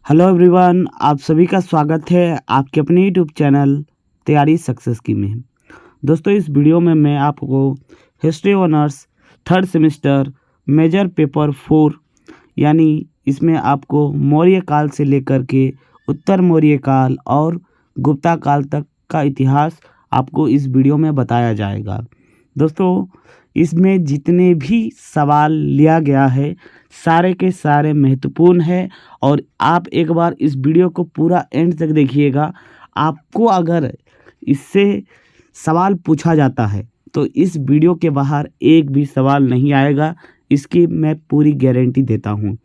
Hello everyone, आप सभी का स्वागत है आपके अपने यूट्यूब चैनल तैयारी सक्सेस की में। दोस्तों, इस वीडियो में मैं आपको history honours third semester major paper 4 यानी इसमें आपको मौर्य काल से लेकर के उत्तर मौर्य काल और गुप्ता काल तक का इतिहास आपको इस वीडियो में बताया जाएगा। दोस्तों, इसमें जितने भी सवाल लिया गया है सारे के सारे महत्वपूर्ण है और आप एक बार इस वीडियो को पूरा एंड तक देखिएगा। आपको अगर इससे सवाल पूछा जाता है तो इस वीडियो के बाहर एक भी सवाल नहीं आएगा, इसकी मैं पूरी गारंटी देता हूँ।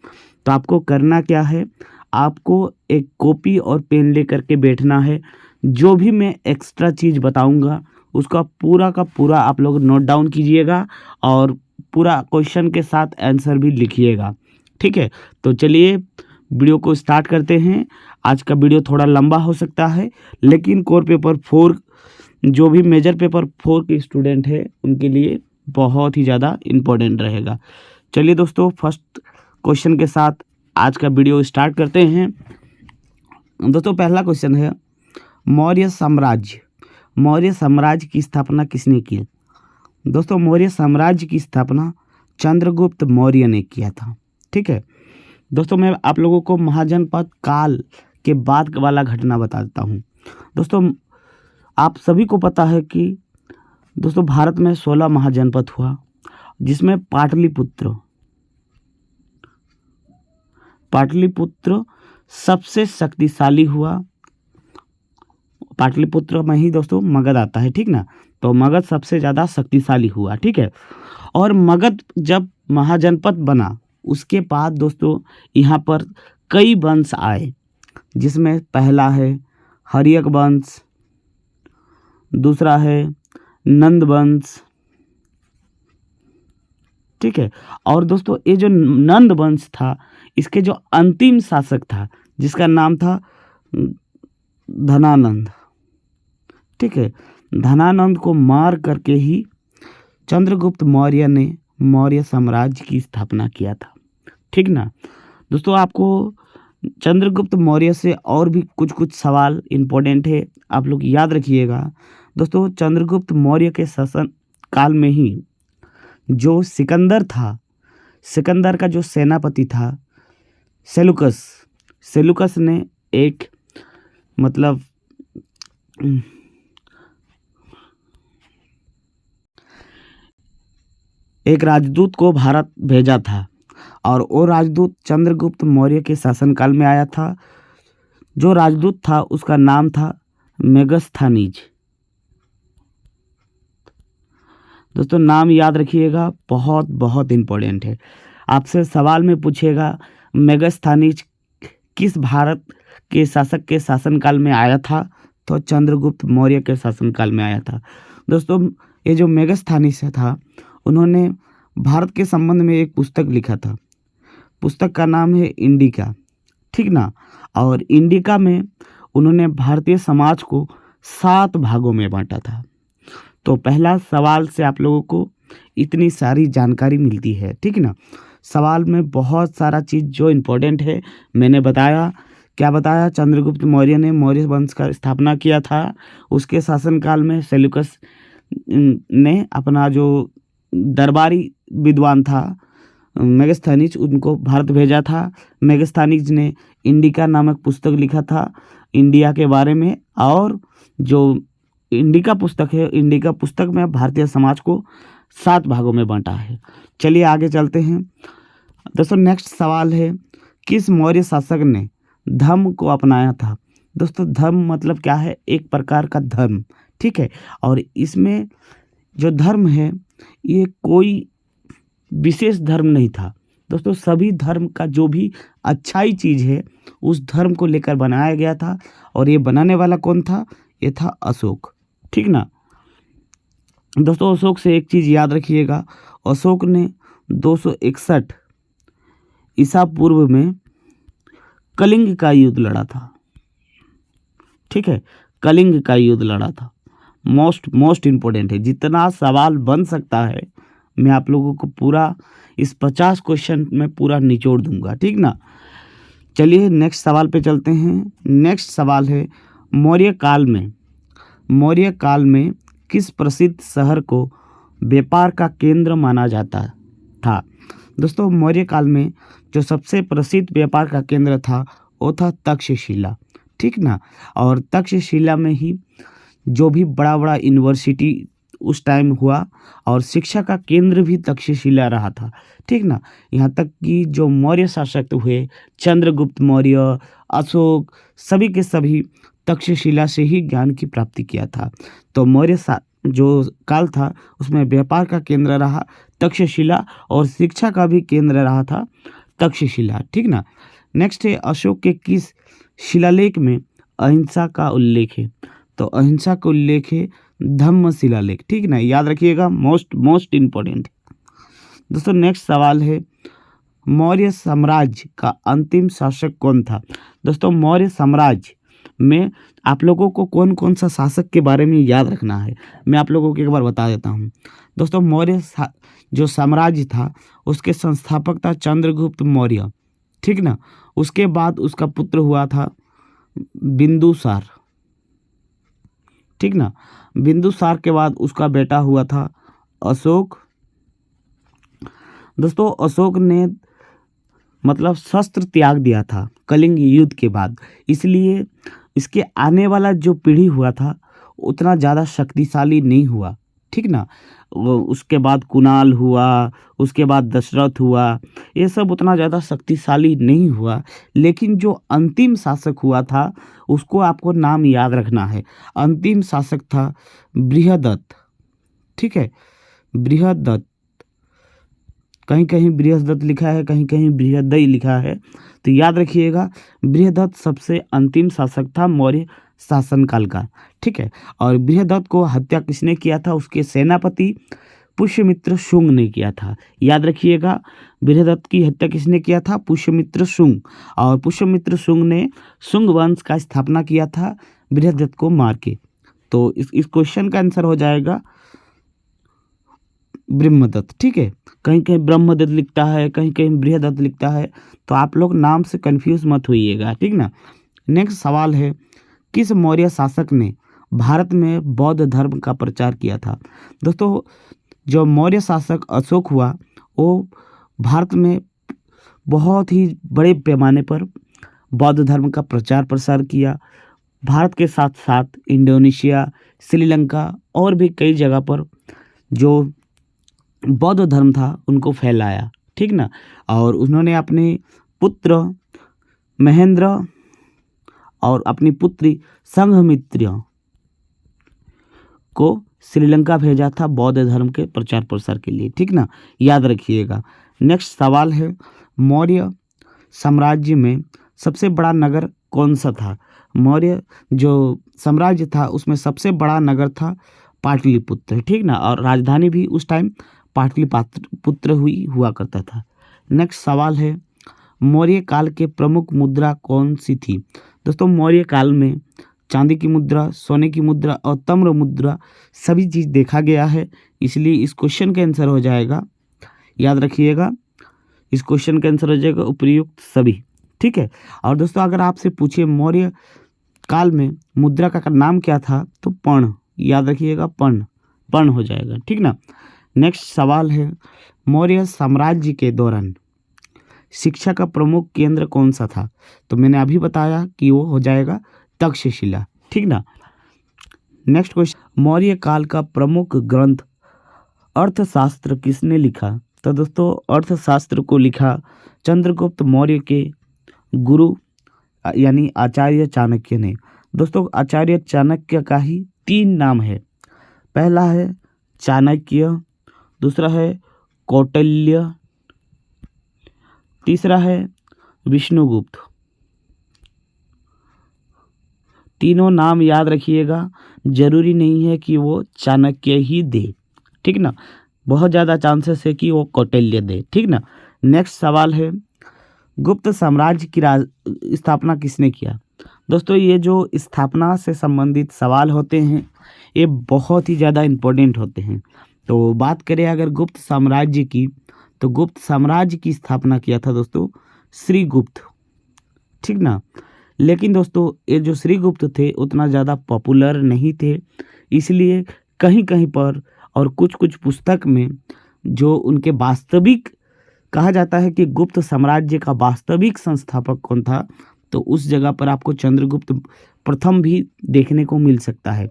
तो आपको करना क्या है, आपको एक कॉपी और पेन लेकर के बैठना है। जो भी मैं एक्स्ट्रा चीज़ बताऊँगा उसका पूरा का पूरा आप लोग नोट डाउन कीजिएगा और पूरा क्वेश्चन के साथ आंसर भी लिखिएगा। ठीक है, तो चलिए वीडियो को स्टार्ट करते हैं। आज का वीडियो थोड़ा लंबा हो सकता है, लेकिन कोर पेपर 4 जो भी मेजर पेपर 4 के स्टूडेंट हैं उनके लिए बहुत ही ज़्यादा इम्पोर्टेंट रहेगा। चलिए दोस्तों, फर्स्ट क्वेश्चन के साथ आज का वीडियो स्टार्ट करते हैं। दोस्तों, पहला क्वेश्चन है, मौर्य साम्राज्य की स्थापना किसने की? दोस्तों, मौर्य साम्राज्य की स्थापना चंद्रगुप्त मौर्य ने किया था। ठीक है दोस्तों, मैं आप लोगों को महाजनपद काल के बाद वाला घटना बता देता हूँ। दोस्तों, आप सभी को पता है कि दोस्तों भारत में 16 महाजनपद हुआ, जिसमें पाटलिपुत्र सबसे शक्तिशाली हुआ। पाटलिपुत्र में ही दोस्तों मगध आता है, ठीक ना, तो मगध सबसे ज़्यादा शक्तिशाली हुआ। ठीक है, और मगध जब महाजनपद बना उसके बाद दोस्तों यहाँ पर कई वंश आए, जिसमें पहला है हर्यक वंश, दूसरा है नंद वंश। ठीक है, और दोस्तों ये जो नंद वंश था इसके जो अंतिम शासक था जिसका नाम था धनानंद। ठीक है, धनानंद को मार करके ही चंद्रगुप्त मौर्य ने मौर्य साम्राज्य की स्थापना किया था। ठीक ना दोस्तों, आपको चंद्रगुप्त मौर्य से और भी कुछ कुछ सवाल इम्पोर्टेंट है, आप लोग याद रखिएगा। दोस्तों, चंद्रगुप्त मौर्य के शासन काल में ही जो सिकंदर था, सिकंदर का जो सेनापति था सेलुकस ने एक मतलब एक राजदूत को भारत भेजा था और वो राजदूत चंद्रगुप्त मौर्य के शासनकाल में आया था। जो राजदूत था उसका नाम था मेगस्थानीज। दोस्तों, नाम याद रखिएगा, बहुत बहुत इम्पोर्टेंट है। आपसे सवाल में पूछेगा मेगस्थानीज किस भारत के शासक के शासनकाल में आया था, तो चंद्रगुप्त मौर्य के शासनकाल में आया था। दोस्तों, ये जो मेगस्थानीज था उन्होंने भारत के संबंध में एक पुस्तक लिखा था। पुस्तक का नाम है इंडिका। ठीक ना, और इंडिका में उन्होंने भारतीय समाज को 7 भागों में बांटा था। तो पहला सवाल से आप लोगों को इतनी सारी जानकारी मिलती है। ठीक ना, सवाल में बहुत सारा चीज़ जो इम्पोर्टेंट है मैंने बताया। क्या बताया? चंद्रगुप्त मौर्य ने मौर्य वंश का स्थापना किया था। उसके शासनकाल में सेल्यूकस ने अपना जो दरबारी विद्वान था मेगस्थानीज, उनको भारत भेजा था। मेगस्थानीज ने इंडिका नामक पुस्तक लिखा था इंडिया के बारे में, और जो इंडिका पुस्तक है, इंडिका पुस्तक में भारतीय समाज को 7 भागों में बांटा है। चलिए आगे चलते हैं। दोस्तों, नेक्स्ट सवाल है, किस मौर्य शासक ने धर्म को अपनाया था? दोस्तों, धर्म मतलब क्या है? एक प्रकार का धर्म। ठीक है, और इसमें जो धर्म है ये कोई विशेष धर्म नहीं था। दोस्तों, सभी धर्म का जो भी अच्छाई चीज़ है उस धर्म को लेकर बनाया गया था, और ये बनाने वाला कौन था? ये था अशोक। ठीक ना दोस्तों, अशोक से एक चीज़ याद रखिएगा, अशोक ने 261 ईसा पूर्व में कलिंग का युद्ध लड़ा था। ठीक है, कलिंग का युद्ध लड़ा था। मोस्ट इम्पोर्टेंट है। जितना सवाल बन सकता है मैं आप लोगों को पूरा इस 50 क्वेश्चन में पूरा निचोड़ दूंगा। ठीक ना, चलिए नेक्स्ट सवाल पे चलते हैं। नेक्स्ट सवाल है, मौर्य काल में किस प्रसिद्ध शहर को व्यापार का केंद्र माना जाता था। दोस्तों मौर्य काल में जो सबसे प्रसिद्ध व्यापार का केंद्र था वो था तक्षशिला, ठीक ना। और तक्षशिला में ही जो भी बड़ा बड़ा यूनिवर्सिटी उस टाइम हुआ और शिक्षा का केंद्र भी तक्षशिला रहा था, ठीक ना। यहाँ तक कि जो मौर्य शासक हुए, चंद्रगुप्त मौर्य, अशोक, सभी के सभी तक्षशिला से ही ज्ञान की प्राप्ति किया था। तो जो काल था उसमें व्यापार का केंद्र रहा तक्षशिला और शिक्षा का भी केंद्र रहा था तक्षशिला, ठीक ना। नेक्स्ट है, अशोक के किस शिलालेख में अहिंसा का उल्लेख है। तो अहिंसा का उल्लेख है धम्म शिलालेख, ठीक ना, याद रखिएगा, मोस्ट इम्पोर्टेंट। दोस्तों नेक्स्ट सवाल है, मौर्य साम्राज्य का अंतिम शासक कौन था। दोस्तों मौर्य साम्राज्य में आप लोगों को कौन कौन सा शासक के बारे में याद रखना है, मैं आप लोगों को एक बार बता देता हूँ। दोस्तों मौर्य जो साम्राज्य था उसके संस्थापक था चंद्रगुप्त मौर्य, ठीक ना। उसके बाद उसका पुत्र हुआ था बिंदुसार, ठीक ना। बिंदुसार के बाद उसका बेटा हुआ था अशोक। दोस्तों अशोक ने मतलब शस्त्र त्याग दिया था कलिंग युद्ध के बाद, इसलिए इसके आने वाला जो पीढ़ी हुआ था उतना ज़्यादा शक्तिशाली नहीं हुआ, ठीक ना। उसके बाद कुणाल हुआ, उसके बाद दशरथ हुआ, ये सब उतना ज़्यादा शक्तिशाली नहीं हुआ। लेकिन जो अंतिम शासक हुआ था उसको आपको नाम याद रखना है। अंतिम शासक था बृहदत्त, ठीक है, बृहदत्त। कहीं कहीं बृहस्पति लिखा है, कहीं कहीं बृहदय लिखा है, तो याद रखिएगा बृहदत्त सबसे अंतिम शासक था मौर्य शासनकाल का, ठीक है। और बृहदत्त को हत्या किसने किया था, उसके सेनापति पुष्यमित्र शुंग ने किया था। याद रखिएगा बृहदत्त की हत्या किसने किया था, पुष्यमित्र शुंग। और पुष्यमित्र शुंग ने शुंग वंश का स्थापना किया था बृहदत्त को मार के। तो इस क्वेश्चन का आंसर हो जाएगा ब्रह्मदत्त, ठीक है। कहीं कहीं ब्रह्मदत्त लिखता है, कहीं कहीं बृहदत्त लिखता है, तो आप लोग नाम से कंफ्यूज मत होइएगा, ठीक ना। नेक्स्ट सवाल है, किस मौर्य शासक ने भारत में बौद्ध धर्म का प्रचार किया था। दोस्तों जो मौर्य शासक अशोक हुआ वो भारत में बहुत ही बड़े पैमाने पर बौद्ध धर्म का प्रचार प्रसार किया। भारत के साथ साथ इंडोनेशिया, श्रीलंका और भी कई जगह पर जो बौद्ध धर्म था उनको फैलाया, ठीक ना। और उन्होंने अपने पुत्र महेंद्र और अपनी पुत्री संघमित्रा को श्रीलंका भेजा था बौद्ध धर्म के प्रचार प्रसार के लिए, ठीक ना, याद रखिएगा। नेक्स्ट सवाल है, मौर्य साम्राज्य में सबसे बड़ा नगर कौन सा था। मौर्य जो साम्राज्य था उसमें सबसे बड़ा नगर था पाटलिपुत्र, ठीक ना। और राजधानी भी उस टाइम पाटलिपुत्र हुआ करता था। नेक्स्ट सवाल है, मौर्य काल के प्रमुख मुद्रा कौन सी थी। दोस्तों मौर्य काल में चांदी की मुद्रा, सोने की मुद्रा और ताम्र मुद्रा सभी चीज़ देखा गया है, इसलिए इस क्वेश्चन का आंसर हो जाएगा, याद रखिएगा, इस क्वेश्चन का आंसर हो जाएगा उपयुक्त सभी, ठीक है। और दोस्तों अगर आपसे पूछे मौर्य काल में मुद्रा का नाम क्या था तो पर्ण, याद रखिएगा, पर्ण हो जाएगा, ठीक ना। नेक्स्ट सवाल है, मौर्य साम्राज्य के दौरान शिक्षा का प्रमुख केंद्र कौन सा था। तो मैंने अभी बताया कि वो हो जाएगा तक्षशिला, ठीक ना। नेक्स्ट क्वेश्चन, मौर्य काल का प्रमुख ग्रंथ अर्थशास्त्र किसने लिखा। तो दोस्तों अर्थशास्त्र को लिखा चंद्रगुप्त मौर्य के गुरु यानी आचार्य चाणक्य ने। दोस्तों आचार्य चाणक्य का ही 3 नाम है, पहला है चाणक्य, दूसरा है कौटिल्य, तीसरा है विष्णुगुप्त। तीनों नाम याद रखिएगा, जरूरी नहीं है कि वो चाणक्य ही दे, ठीक ना, बहुत ज़्यादा चांसेस है कि वो कौटिल्य दे, ठीक ना। नेक्स्ट सवाल है, गुप्त साम्राज्य की स्थापना किसने किया। दोस्तों ये जो स्थापना से संबंधित सवाल होते हैं ये बहुत ही ज़्यादा इम्पोर्टेंट होते हैं। तो बात करें अगर गुप्त साम्राज्य की, तो गुप्त साम्राज्य की स्थापना किया था दोस्तों श्रीगुप्त, ठीक ना। लेकिन दोस्तों ये जो श्रीगुप्त थे उतना ज़्यादा पॉपुलर नहीं थे, इसलिए कहीं कहीं पर और कुछ कुछ पुस्तक में जो उनके वास्तविक कहा जाता है कि गुप्त साम्राज्य का वास्तविक संस्थापक कौन था, तो उस जगह पर आपको चंद्रगुप्त प्रथम भी देखने को मिल सकता है।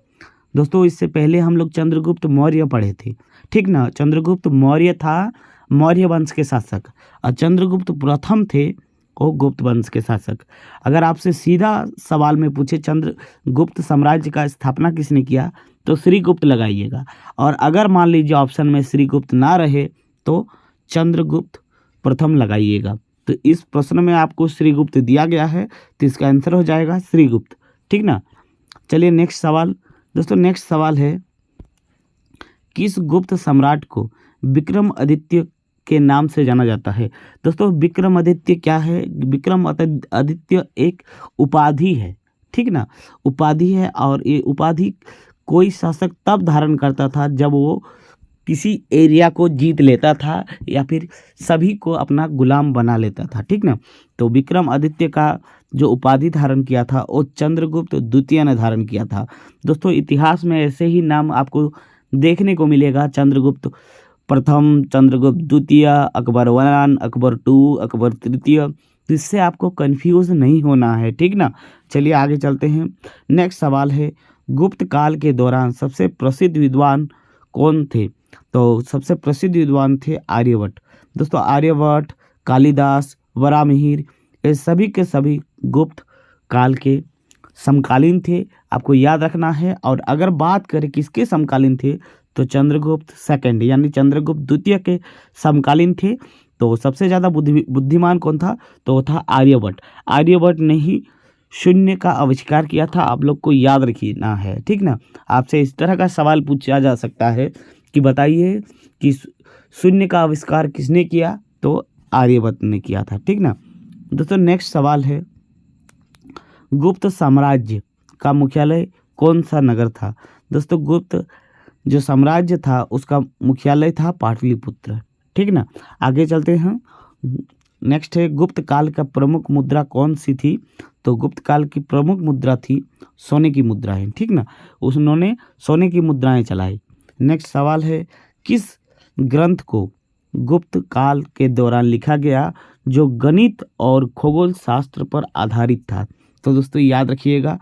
दोस्तों इससे पहले हम लोग चंद्रगुप्त मौर्य पढ़े थे, ठीक ना। चंद्रगुप्त मौर्य था मौर्य वंश के शासक, और चंद्रगुप्त प्रथम थे वो गुप्त वंश के शासक। अगर आपसे सीधा सवाल में पूछे चंद्रगुप्त साम्राज्य का स्थापना किसने किया, तो श्रीगुप्त लगाइएगा। और अगर मान लीजिए ऑप्शन में श्रीगुप्त ना रहे तो चंद्रगुप्त प्रथम लगाइएगा। तो इस प्रश्न में आपको श्रीगुप्त दिया गया है, तो इसका आंसर हो जाएगा श्रीगुप्त, ठीक ना। चलिए नेक्स्ट सवाल। दोस्तों नेक्स्ट सवाल है, किस गुप्त सम्राट को विक्रमादित्य के नाम से जाना जाता है। दोस्तों विक्रमादित्य क्या है, विक्रमादित्य एक उपाधि है, ठीक ना, उपाधि है। और ये उपाधि कोई शासक तब धारण करता था जब वो किसी एरिया को जीत लेता था या फिर सभी को अपना गुलाम बना लेता था, ठीक ना। तो विक्रमादित्य का जो उपाधि धारण किया था वो चंद्रगुप्त द्वितीय ने धारण किया था। दोस्तों इतिहास में ऐसे ही नाम आपको देखने को मिलेगा, चंद्रगुप्त प्रथम, चंद्रगुप्त द्वितीय, अकबर वन, अकबर टू, अकबर तृतीय। तो इससे आपको कंफ्यूज नहीं होना है, ठीक ना। चलिए आगे चलते हैं। नेक्स्ट सवाल है, गुप्त काल के दौरान सबसे प्रसिद्ध विद्वान कौन थे। तो सबसे प्रसिद्ध विद्वान थे आर्यभट्ट। दोस्तों आर्यभट्ट, कालिदास, वराहमिहिर, ये सभी के सभी गुप्त काल के समकालीन थे, आपको याद रखना है। और अगर बात करें किसके समकालीन थे, तो चंद्रगुप्त सेकंड यानी चंद्रगुप्त द्वितीय के समकालीन थे। तो सबसे ज़्यादा बुद्धिमान कौन था, तो वो था आर्यभट्ट। आर्यभट्ट ने ही शून्य का आविष्कार किया था, आप लोग को याद रखना है, ठीक ना। आपसे इस तरह का सवाल पूछा जा सकता है कि बताइए कि शून्य का आविष्कार किसने किया, तो आर्यभट्ट ने किया था, ठीक ना। दोस्तों नेक्स्ट सवाल है, गुप्त साम्राज्य का मुख्यालय कौन सा नगर था। दोस्तों गुप्त जो साम्राज्य था उसका मुख्यालय था पाटलिपुत्र, ठीक ना। आगे चलते हैं। नेक्स्ट है, गुप्त काल का प्रमुख मुद्रा कौन सी थी। तो गुप्त काल की प्रमुख मुद्रा थी सोने की मुद्राएं, ठीक ना। उन्होंने सोने की मुद्राएं चलाई। नेक्स्ट सवाल है, किस ग्रंथ को गुप्त काल के दौरान लिखा गया जो गणित और खगोल शास्त्र पर आधारित था। तो दोस्तों याद रखिएगा,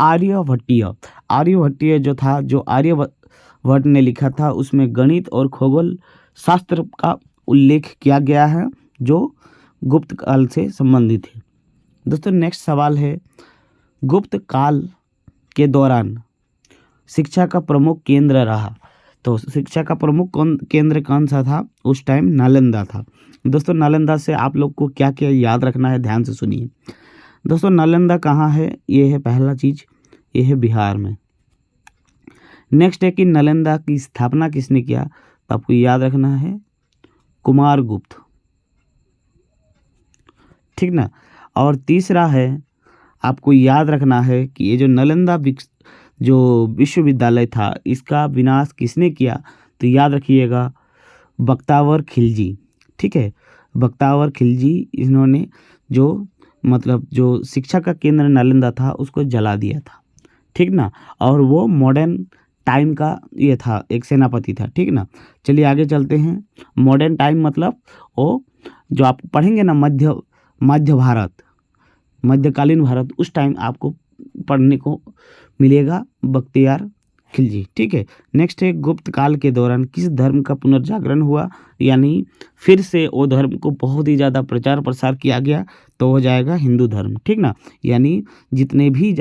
आर्यभट्टीय। आर्यभट्टीय जो था, जो आर्यभट्ट ने लिखा था, उसमें गणित और खगोल शास्त्र का उल्लेख किया गया है जो गुप्त काल से संबंधित है। दोस्तों नेक्स्ट सवाल है, गुप्त काल के दौरान शिक्षा का प्रमुख केंद्र रहा। तो शिक्षा का प्रमुख केंद्र कौन सा था, उस टाइम नालंदा था। दोस्तों नालंदा से आप लोग को क्या क्या याद रखना है, ध्यान से सुनिए। दोस्तों नालंदा कहाँ है, ये है पहला चीज, ये है बिहार में। नेक्स्ट है कि नालंदा की स्थापना किसने किया, तो आपको याद रखना है कुमारगुप्त, ठीक ना। और तीसरा है, आपको याद रखना है कि ये जो नालंदा जो विश्वविद्यालय था, इसका विनाश किसने किया, तो याद रखिएगा बख्तियार खिलजी, ठीक है। बख्तियार खिलजी, इन्होंने जो मतलब जो शिक्षा का केंद्र नालंदा था उसको जला दिया था, ठीक ना। और वो मॉडर्न टाइम का ये था, एक सेनापति था, ठीक ना। चलिए आगे चलते हैं। मॉडर्न टाइम मतलब वो जो आप पढ़ेंगे ना, मध्य भारत, मध्यकालीन भारत, उस टाइम आपको पढ़ने को मिलेगा बख्तियार खिलजी, ठीक है। नेक्स्ट है, गुप्त काल के दौरान किस धर्म का पुनर्जागरण हुआ, यानी फिर से वो धर्म को बहुत ही ज़्यादा प्रचार प्रसार किया गया, तो हो जाएगा हिंदू धर्म, ठीक ना। यानी जितने भी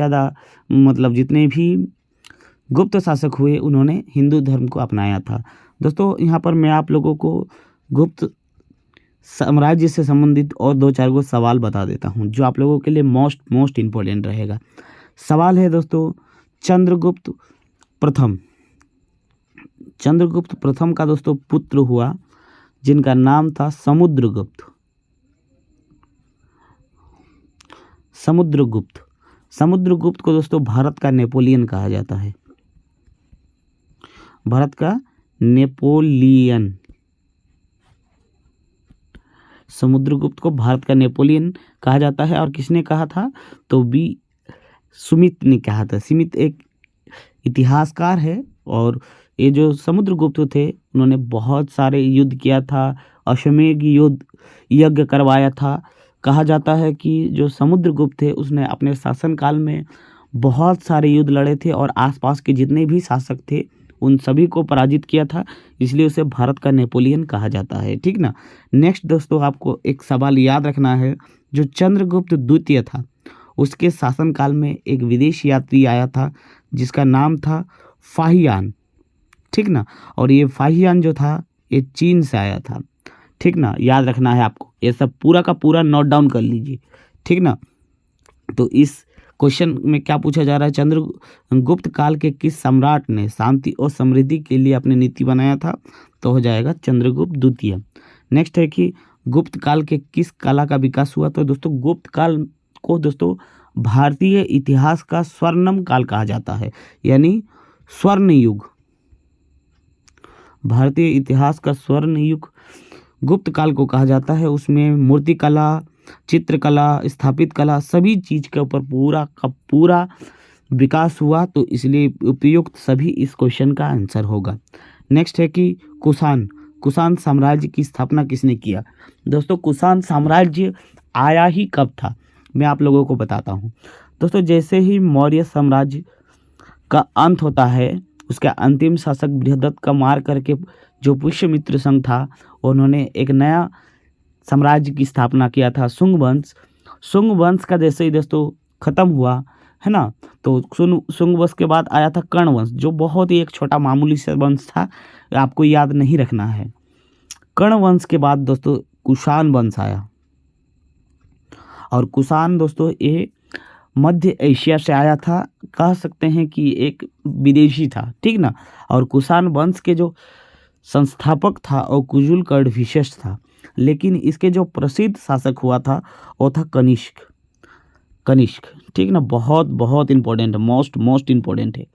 गुप्त शासक हुए उन्होंने हिंदू धर्म को अपनाया था। दोस्तों यहाँ पर मैं आप लोगों को गुप्त साम्राज्य से संबंधित और 2-4 गो सवाल बता देता हूँ जो आप लोगों के लिए मोस्ट इम्पोर्टेंट रहेगा। सवाल है दोस्तों, चंद्रगुप्त प्रथम का दोस्तों पुत्र हुआ जिनका नाम था समुद्रगुप्त। समुद्रगुप्त को दोस्तों भारत का नेपोलियन कहा जाता है, भारत का नेपोलियन। समुद्रगुप्त को भारत का नेपोलियन कहा जाता है। और किसने कहा था? तो बी सुमित ने कहा था। सुमित एक इतिहासकार है और ये जो समुद्रगुप्त थे उन्होंने बहुत सारे युद्ध किया था, अश्वमेध युद्ध यज्ञ करवाया था। कहा जाता है कि जो समुद्रगुप्त थे उसने अपने शासनकाल में बहुत सारे युद्ध लड़े थे और आसपास के जितने भी शासक थे उन सभी को पराजित किया था, इसलिए उसे भारत का नेपोलियन कहा जाता है। ठीक ना। नेक्स्ट दोस्तों आपको एक सवाल याद रखना है, जो चंद्रगुप्त द्वितीय था उसके शासनकाल में एक विदेशी यात्री आया था जिसका नाम था फाहियान। ठीक ना। और ये फाहियान जो था ये चीन से आया था। ठीक ना, याद रखना है आपको, ये सब पूरा का पूरा नोट डाउन कर लीजिए। ठीक ना। तो इस क्वेश्चन में क्या पूछा जा रहा है, चंद्रगुप्त काल के किस सम्राट ने शांति और समृद्धि के लिए अपनी नीति बनाया था? तो हो जाएगा चंद्रगुप्त द्वितीय। नेक्स्ट है कि गुप्त काल के किस कला का विकास हुआ? तो दोस्तों गुप्त काल को दोस्तों भारतीय इतिहास का स्वर्णिम काल कहा जाता है, यानी स्वर्ण युग। भारतीय इतिहास का स्वर्ण युग गुप्त काल को कहा जाता है। उसमें मूर्ति कला, चित्रकला, स्थापित कला, सभी चीज के ऊपर पूरा का पूरा विकास हुआ, तो इसलिए उपयुक्त सभी इस क्वेश्चन का आंसर होगा। नेक्स्ट है कि कुषाण साम्राज्य की स्थापना किसने किया? दोस्तों कुषाण साम्राज्य आया ही कब था, मैं आप लोगों को बताता हूँ। दोस्तों जैसे ही मौर्य साम्राज्य का अंत होता है, उसका अंतिम शासक बृहदत्त का मार करके जो पुष्यमित्र संघ था उन्होंने एक नया साम्राज्य की स्थापना किया था, शुंग वंश। शुंग वंश का जैसे ही दोस्तों खत्म हुआ है ना, तो शुंग वंश के बाद आया था कर्ण वंश, जो बहुत ही एक छोटा मामूली सा वंश था, आपको याद नहीं रखना है। कर्ण वंश के बाद दोस्तों कुषाण वंश आया, और कुषाण दोस्तों ये मध्य एशिया से आया था, कह सकते हैं कि एक विदेशी था। ठीक ना। और कुषाण वंश के जो संस्थापक था और कुजुल कड़भिशेष था, लेकिन इसके जो प्रसिद्ध शासक हुआ था वो था कनिष्क। ठीक ना, बहुत बहुत इंपॉर्टेंट है, मोस्ट इंपॉर्टेंट है।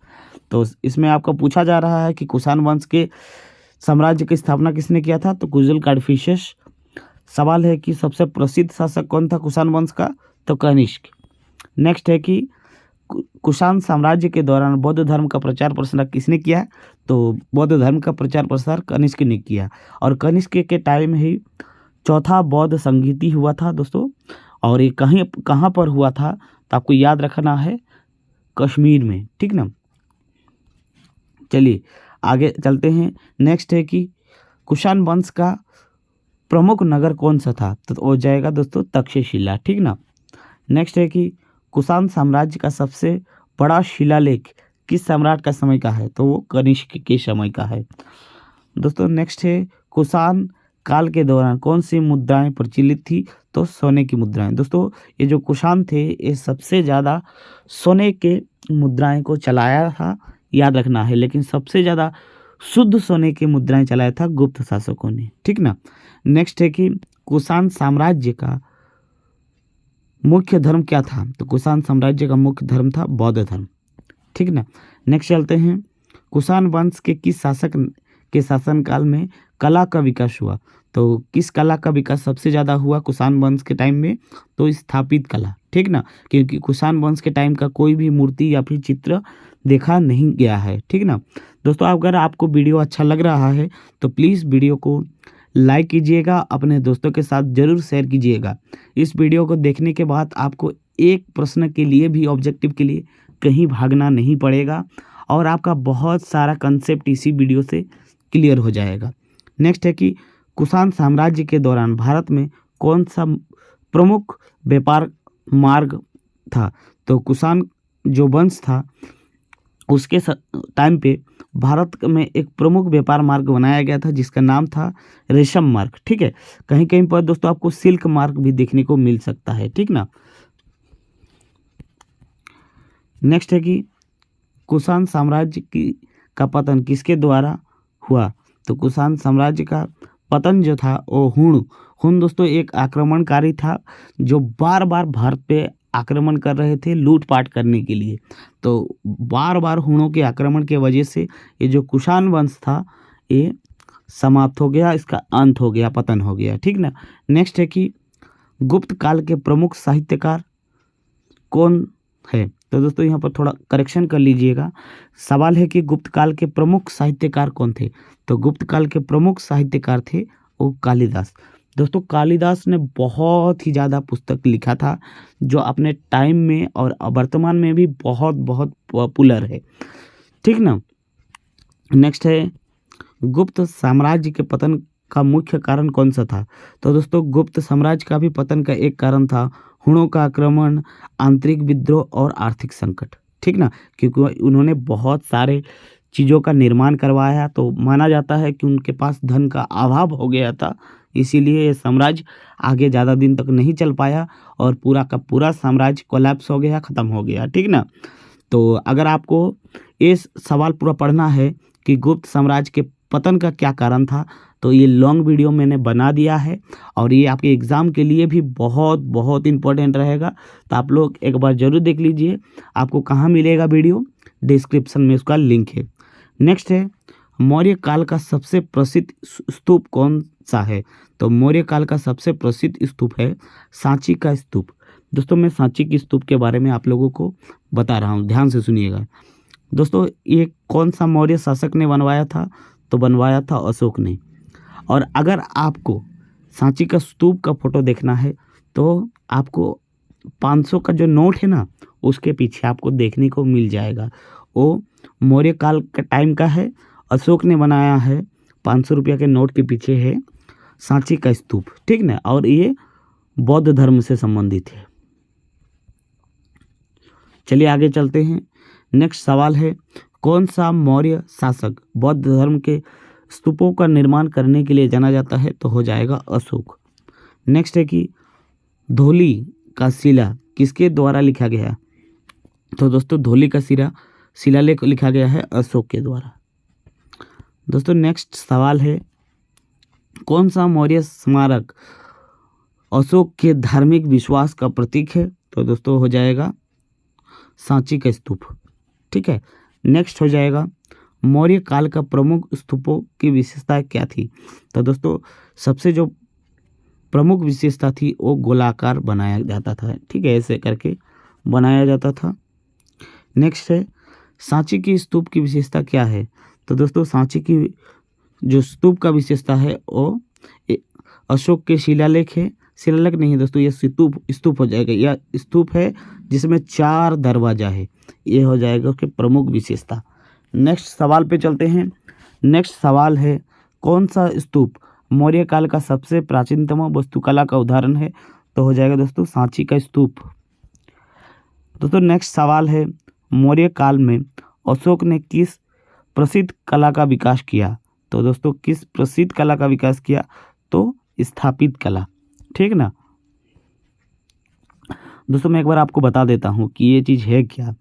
तो इसमें आपका पूछा जा रहा है कि कुषाण वंश के साम्राज्य की स्थापना किसने किया था? तो कुजुल कड़भिशेष। सवाल है कि सबसे प्रसिद्ध शासक कौन था कुषाण वंश का? तो कनिष्क। नेक्स्ट है कि कुषाण साम्राज्य के दौरान बौद्ध धर्म का प्रचार प्रसार किसने किया? तो बौद्ध धर्म का प्रचार प्रसार कनिष्क ने किया, और कनिष्क के टाइम ही चौथा बौद्ध संगीति हुआ था दोस्तों। और ये कहाँ पर हुआ था? तो आपको याद रखना है, कश्मीर में। ठीक ना। चलिए आगे चलते हैं। नेक्स्ट है कि कुषाण वंश का प्रमुख नगर कौन सा था? तो हो जाएगा दोस्तों तक्षशिला। ठीक ना। नेक्स्ट है कि कुषाण साम्राज्य का सबसे बड़ा शिलालेख किस सम्राट का समय का है? तो वो कनिष्क के समय का है दोस्तों। नेक्स्ट है कुषाण काल के दौरान कौन सी मुद्राएं प्रचलित थी? तो सोने की मुद्राएं। दोस्तों ये जो कुषाण थे ये सबसे ज़्यादा सोने के मुद्राएं को चलाया था, याद रखना है, लेकिन सबसे ज़्यादा शुद्ध सोने की मुद्राएं चलाया था गुप्त शासकों ने। ठीक ना। नेक्स्ट है कि कुषाण साम्राज्य का मुख्य धर्म क्या था? तो कुषाण साम्राज्य का मुख्य धर्म था बौद्ध धर्म। ठीक ना। नेक्स्ट चलते हैं, कुषाण वंश के किस शासक के शासनकाल में कला का विकास हुआ? तो किस कला का विकास सबसे ज़्यादा हुआ कुषाण वंश के टाइम में? तो स्थापित कला। ठीक ना, क्योंकि कुषाण वंश के टाइम का कोई भी मूर्ति या फिर चित्र देखा नहीं गया है। ठीक ना। दोस्तों अगर आपको वीडियो अच्छा लग रहा है तो प्लीज़ वीडियो को लाइक कीजिएगा, अपने दोस्तों के साथ ज़रूर शेयर कीजिएगा। इस वीडियो को देखने के बाद आपको एक प्रश्न के लिए भी, ऑब्जेक्टिव के लिए कहीं भागना नहीं पड़ेगा, और आपका बहुत सारा कंसेप्ट इसी वीडियो से क्लियर हो जाएगा। नेक्स्ट है कि कुषाण साम्राज्य के दौरान भारत में कौन सा प्रमुख व्यापार मार्ग था? तो कुषाण जो वंश था उसके टाइम पे भारत में एक प्रमुख व्यापार मार्ग बनाया गया था जिसका नाम था रेशम मार्ग। ठीक है, कहीं कहीं पर दोस्तों आपको सिल्क मार्ग भी देखने को मिल सकता है। ठीक ना। नेक्स्ट है कि कुषाण साम्राज्य का पतन किसके द्वारा हुआ? तो कुषाण साम्राज्य का पतन जो था वो हुण दोस्तों एक आक्रमणकारी था जो बार बार भारत पे आक्रमण कर रहे थे लूटपाट करने के लिए। तो बार बार हुणों के आक्रमण के वजह से ये जो कुषाण वंश था ये समाप्त हो गया, इसका अंत हो गया, पतन हो गया। ठीक ना। नेक्स्ट है कि गुप्त काल के प्रमुख साहित्यकार कौन है। तो दोस्तों यहाँ पर थोड़ा करेक्शन कर लीजिएगा। सवाल है कि गुप्त काल के प्रमुख साहित्यकार कौन थे। तो गुप्त काल के प्रमुख साहित्यकार थे वो कालिदास। दोस्तों कालिदास ने बहुत ही ज़्यादा पुस्तक लिखा था जो अपने टाइम में और वर्तमान में भी बहुत बहुत पॉपुलर है। ठीक ना। नेक्स्ट है गुप्त साम्राज्य के पतन का मुख्य कारण कौन सा था। तो दोस्तों गुप्त साम्राज्य का भी पतन का एक कारण था हुणों का आक्रमण, आंतरिक विद्रोह और आर्थिक संकट। ठीक ना। क्योंकि उन्होंने बहुत सारे चीज़ों का निर्माण करवाया, तो माना जाता है कि उनके पास धन का अभाव हो गया था, इसीलिए ये साम्राज्य आगे ज़्यादा दिन तक नहीं चल पाया और पूरा का पूरा साम्राज्य कोलैप्स हो गया, ख़त्म हो गया। ठीक ना। तो अगर आपको ये सवाल पूरा पढ़ना है कि गुप्त साम्राज्य के पतन का क्या कारण था, तो ये लॉन्ग वीडियो मैंने बना दिया है और ये आपके एग्ज़ाम के लिए भी बहुत बहुत इम्पोर्टेंट रहेगा। तो आप लोग एक बार ज़रूर देख लीजिए। आपको कहाँ मिलेगा वीडियो, डिस्क्रिप्शन में उसका लिंक है। नेक्स्ट है मौर्य काल का सबसे प्रसिद्ध स्तूप कौन सा है। तो मौर्य काल का सबसे प्रसिद्ध स्तूप है सांची का स्तूप। दोस्तों मैं सांची की स्तूप के बारे में आप लोगों को बता रहा हूँ, ध्यान से सुनिएगा। दोस्तों ये कौन सा मौर्य शासक ने बनवाया था। तो बनवाया था अशोक ने। और अगर आपको सांची का स्तूप का फोटो देखना है तो आपको 500 का जो नोट है ना, उसके पीछे आपको देखने को मिल जाएगा। वो मौर्य काल का टाइम का है, अशोक ने बनाया है। 500 रुपया के नोट के पीछे है सांची का स्तूप। ठीक ना। और ये बौद्ध धर्म से संबंधित है। चलिए आगे चलते हैं। नेक्स्ट सवाल है कौन सा मौर्य शासक बौद्ध धर्म के स्तूपों का निर्माण करने के लिए जाना जाता है। तो हो जाएगा अशोक। नेक्स्ट है कि धौली का शिला किसके द्वारा लिखा गया। तो दोस्तों धौली का शिलालेख लिखा गया है अशोक के द्वारा। दोस्तों नेक्स्ट सवाल है कौन सा मौर्य स्मारक अशोक के धार्मिक विश्वास का प्रतीक है। तो दोस्तों हो जाएगा सांची का स्तूप। ठीक है। नेक्स्ट हो जाएगा मौर्य काल का प्रमुख स्तूपों की विशेषता क्या थी। तो दोस्तों सबसे जो प्रमुख विशेषता थी वो गोलाकार बनाया जाता था। ठीक है, ऐसे करके बनाया जाता था। नेक्स्ट है सांची की स्तूप की विशेषता क्या है। तो दोस्तों सांची की जो स्तूप का विशेषता है वो अशोक के शिलालेख है। शिलालेख नहीं है दोस्तों, ये स्तूप हो जाएगा। यह स्तूप है जिसमें 4 दरवाजा है, ये हो जाएगा उसकी प्रमुख विशेषता। नेक्स्ट सवाल पे चलते हैं। नेक्स्ट सवाल है कौन सा स्तूप मौर्य काल का सबसे प्राचीनतम वास्तुकला का उदाहरण है। तो हो जाएगा दोस्तों सांची का स्तूप। दोस्तों नेक्स्ट सवाल है मौर्य काल में अशोक ने किस प्रसिद्ध कला का विकास किया। तो दोस्तों किस प्रसिद्ध कला का विकास किया। तो स्थापित कला। ठीक ना। दोस्तों मैं एक बार आपको बता देता हूँ कि ये चीज़ है क्या।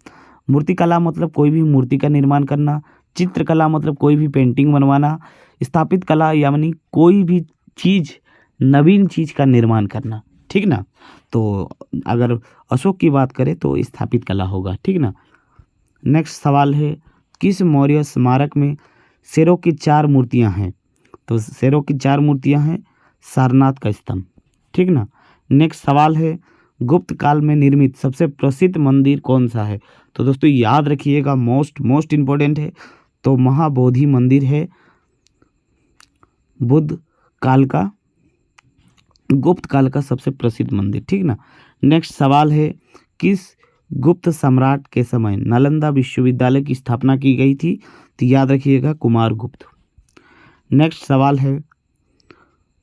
मूर्तिकला मतलब कोई भी मूर्ति का निर्माण करना, चित्रकला मतलब कोई भी पेंटिंग बनवाना, स्थापित कला यानी कोई भी चीज़, नवीन चीज़ का निर्माण करना। ठीक ना। तो अगर अशोक की बात करें तो स्थापित कला होगा। ठीक ना। नेक्स्ट सवाल है किस मौर्य स्मारक में शेरों की 4 मूर्तियां हैं। तो शेरों की 4 मूर्तियां हैं सारनाथ का स्तंभ। ठीक ना। नेक्स्ट सवाल है गुप्त काल में निर्मित सबसे प्रसिद्ध मंदिर कौन सा है। तो दोस्तों याद रखिएगा, मोस्ट इम्पोर्टेंट है। तो महाबोधि मंदिर है बुद्ध काल का, गुप्त काल का सबसे प्रसिद्ध मंदिर। ठीक ना। नेक्स्ट सवाल है किस गुप्त सम्राट के समय नालंदा विश्वविद्यालय की स्थापना की गई थी। तो याद रखिएगा कुमारगुप्त। नेक्स्ट सवाल है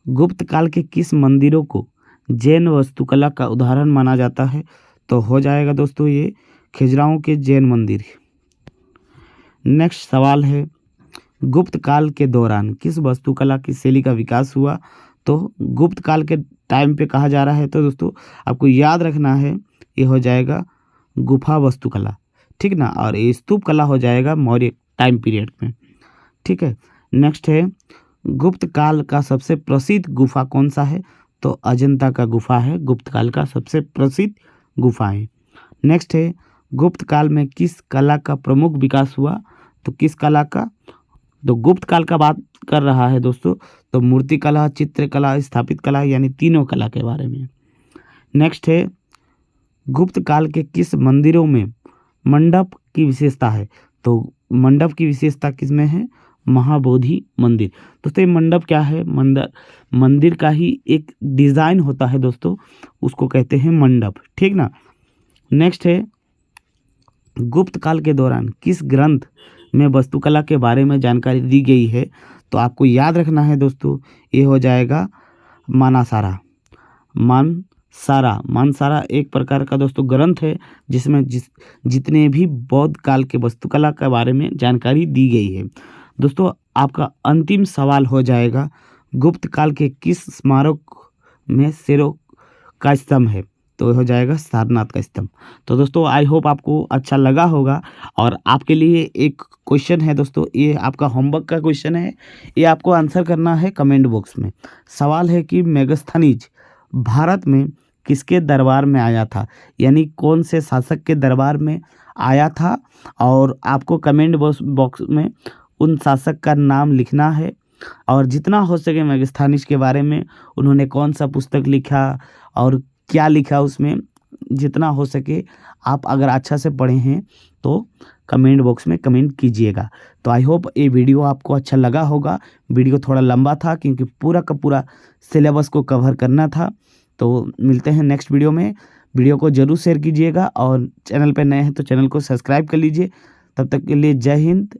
गुप्त काल के किस मंदिरों को जैन वास्तुकला का उदाहरण माना जाता है। तो हो जाएगा दोस्तों ये खजुराहो के जैन मंदिर। नेक्स्ट सवाल है गुप्त काल के दौरान किस वास्तुकला की शैली का विकास हुआ। तो गुप्त काल के टाइम पे कहा जा रहा है। तो दोस्तों आपको याद रखना है ये हो जाएगा गुफा वास्तुकला। ठीक ना। और ये स्तूप कला हो जाएगा मौर्य टाइम पीरियड में। ठीक है। नेक्स्ट है गुप्त काल का सबसे प्रसिद्ध गुफा कौन सा है। तो अजंता का गुफा है गुप्त काल का सबसे प्रसिद्ध गुफा है। नेक्स्ट है गुप्त काल में किस कला का प्रमुख विकास हुआ। तो किस कला का। तो गुप्त काल का बात कर रहा है दोस्तों, तो मूर्तिकला, चित्रकला, स्थापित कला यानी तीनों कला के बारे में। नेक्स्ट है, गुप्त काल के किस मंदिरों में मंडप की विशेषता है? तो मंडप की विशेषता किसमें है? महाबोधि मंदिर। दोस्तों ये मंडप क्या है? मंदिर का ही एक डिज़ाइन होता है दोस्तों, उसको कहते हैं मंडप, ठीक ना। नेक्स्ट है, गुप्त काल के दौरान किस ग्रंथ में वास्तुकला के बारे में जानकारी दी गई है? तो आपको याद रखना है दोस्तों, ये हो जाएगा मानसारा। मानसारा एक प्रकार का दोस्तों ग्रंथ है जिसमें जितने भी बौद्ध काल के वास्तुकला के बारे में जानकारी दी गई है। दोस्तों आपका अंतिम सवाल हो जाएगा, गुप्त काल के किस स्मारक में शेरों का स्तंभ है? तो हो जाएगा सारनाथ का स्तंभ। तो दोस्तों आई होप आपको अच्छा लगा होगा। और आपके लिए एक क्वेश्चन है दोस्तों, ये आपका होमवर्क का क्वेश्चन है, ये आपको आंसर करना है कमेंट बॉक्स में। सवाल है कि मेगास्थनीज भारत में किसके दरबार में आया था, यानी कौन से शासक के दरबार में आया था, और आपको कमेंट बॉक्स में उन शासक का नाम लिखना है। और जितना हो सके मेगास्थनीज के बारे में उन्होंने कौन सा पुस्तक लिखा और क्या लिखा उसमें, जितना हो सके आप अगर अच्छा से पढ़े हैं तो कमेंट बॉक्स में कमेंट कीजिएगा। तो आई होप ये वीडियो आपको अच्छा लगा होगा। वीडियो थोड़ा लंबा था क्योंकि पूरा का पूरा सिलेबस को कवर करना था। तो मिलते हैं नेक्स्ट वीडियो में। वीडियो को ज़रूर शेयर कीजिएगा और चैनल पर नए हैं तो चैनल को सब्सक्राइब कर लीजिए। तब तक के लिए जय हिंद,